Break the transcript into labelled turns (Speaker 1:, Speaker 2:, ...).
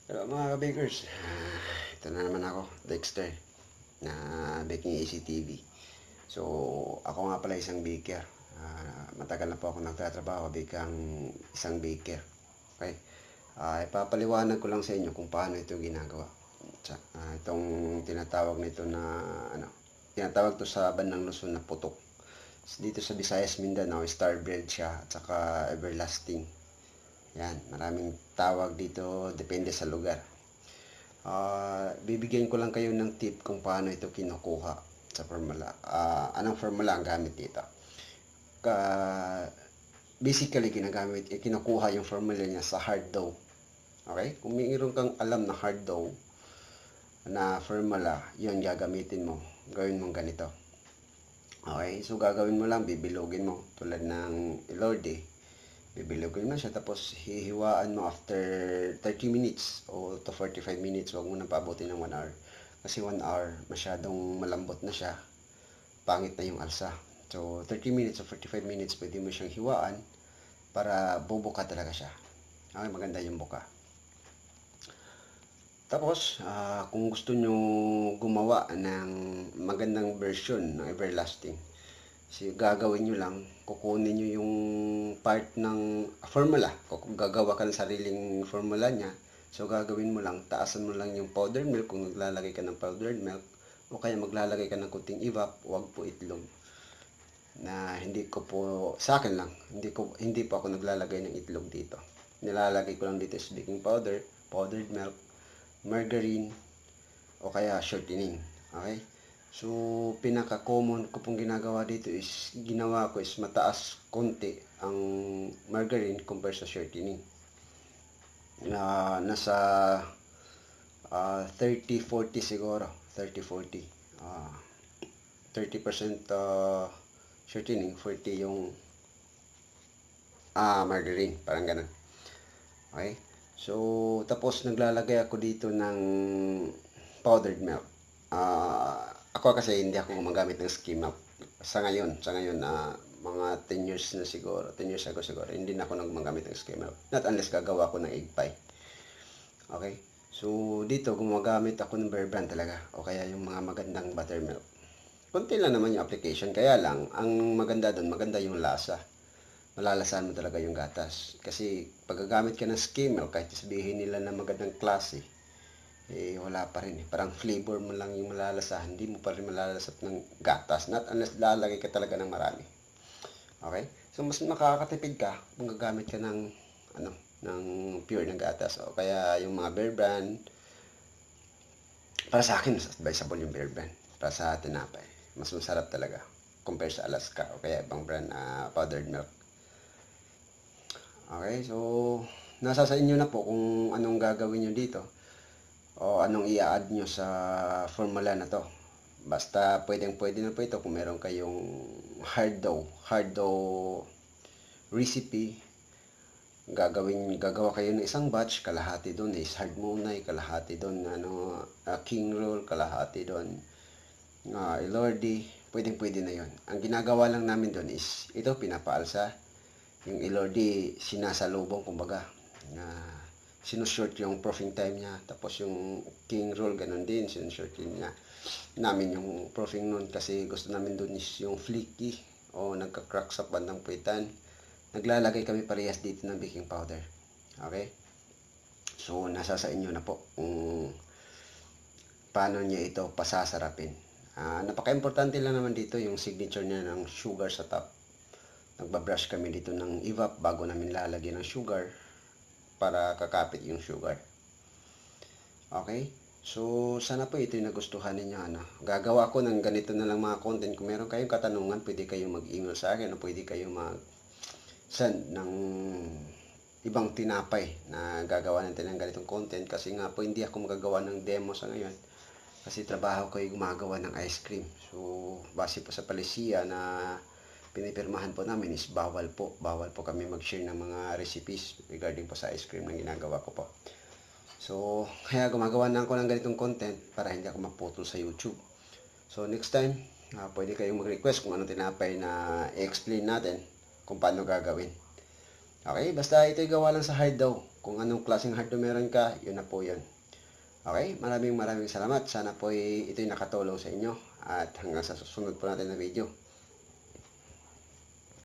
Speaker 1: Hello mga ka-bakers. Ito na naman ako, Dexter, na Baking Easy TV. So, ako nga pala isang baker. Matagal na po ako nagtatrabaho bilang isang baker. Okay? Ipapaliwanag ko lang sa inyo kung paano ito ginagawa. Itong tinatawag nito na, tinatawag to sa bandang Luzon na putok. Dito sa Visayas, Mindanao, star bread siya at saka everlasting. Yan, maraming tawag dito, depende sa lugar. Bibigyan ko lang kayo ng tip kung paano ito kinukuha sa formula. Anong formula ang gamit dito? Basically, kinukuha yung formula niya sa hard dough. Okay? Kung mayroon kang alam na hard dough na formula, yun gagamitin mo. Gawin mo ganito. Okay? So, gagawin mo lang, bibilogin mo. Tulad ng Elorde. Bibilogin mo siya, tapos hihiwaan mo after 30 minutes o to 45 minutes. Huwag mo nang paabutin ng 1 hour. Kasi 1 hour, masyadong malambot na siya. Pangit na yung alsa. So, 30 minutes o 45 minutes, pwede mo siyang hiwaan para bubuka talaga siya. Okay, maganda yung buka. Tapos, kung gusto nyo gumawa ng magandang version ng everlasting, so, gagawin nyo lang, kukunin nyo yung part ng formula. Kung gagawa ka ng sariling formula niya, so gagawin mo lang, taasan mo lang yung powdered milk kung naglalagay ka ng powdered milk, o kaya maglalagay ka ng kunting evap, huwag po itlog. Na hindi ko po, sa akin lang, hindi po ako naglalagay ng itlog dito. Nilalagay ko lang dito is baking powder, powdered milk, margarine, o kaya shortening. Okay? So, pinaka-common ko pong ginagawa dito is, ginawa ko is mataas konti ang margarine compare sa shortening. Nasa 30-40 siguro. 30-40. 30% shortening, 40 yung margarine. Parang ganun. Okay? So, tapos naglalagay ako dito ng powdered milk. Ako kasi hindi ako gumagamit ng skim milk. Sa ngayon, mga 10 years na siguro, 10 years ago siguro, hindi na ako gumagamit ng skim milk. Not unless gagawa ako ng egg pie. Okay? So, dito gumagamit ako ng Bear Brand talaga. O kaya yung mga magandang buttermilk. Kunti lang naman yung application. Kaya lang, ang maganda doon, maganda yung lasa. Malalasahan mo talaga yung gatas. Kasi pag gagamit ka ng skim milk, kahit sabihin nila na magandang klase, wala pa rin. Parang flavor mo lang yung malalasahan. Hindi mo pa rin malalasap ng gatas. Not unless lalagay ka talaga ng marami. Okay? So, mas makakatipid ka kung gagamit ka ng, ng pure na gatas. O kaya yung mga Bear Brand, para sa akin, mas advisable yung Bear Brand. Para sa tinapay. Mas masarap talaga. Compare sa Alaska o kaya ibang brand powdered milk. Okay? So, nasa sa inyo na po kung anong gagawin nyo dito o anong i-add nyo sa formula na to. Basta pwede na po ito kung meron kayong hard dough recipe. Gagawa kayo ng isang batch, kalahati doon is hard monay, kalahati doon king roll, kalahati doon Elorde, pwede na yon. Ang ginagawa lang namin doon is ito pinapaalsa, yung Elorde sinasalubong kumbaga na sinushort yung proofing time niya. Tapos yung king roll, ganun din, sinushort niya namin yung proofing nun kasi gusto namin dun is yung flaky o nagka-crack sa bandang puwitan. Naglalagay kami parehas dito ng baking powder. Okay? So, nasa sa inyo na po kung paano niya ito pasasarapin. Napaka-importante lang naman dito yung signature niya ng sugar sa top. Nagbabrush kami dito ng evap bago namin lalagyan ng sugar para kakapit yung sugar. Okay? So, sana po ito yung nagustuhan ninyo. Gagawa ko ng ganito na lang mga content. Kung meron kayong katanungan, pwede kayong mag-email sa akin o pwede kayong mag-send ng ibang tinapay na gagawa natin ng ganitong content. Kasi nga po, hindi ako magagawa ng demo sa ngayon. Kasi trabaho ko ay gumagawa ng ice cream. So, base po sa palisiya na pinipirmahan po namin is bawal po kami mag-share ng mga recipes regarding po sa ice cream na ginagawa ko po. So, kaya gumagawa na ako ng ganitong content para hindi ako maputol sa YouTube. So, next time, pwede kayong mag-request kung anong tinapay na i-explain natin kung paano gagawin. Okay, basta ito'y gawa lang sa hard dough. Kung anong klaseng hardware meron ka, yun na po yun. Okay, maraming salamat. Sana po ito'y nakatulong sa inyo at hanggang sa susunod po natin na video.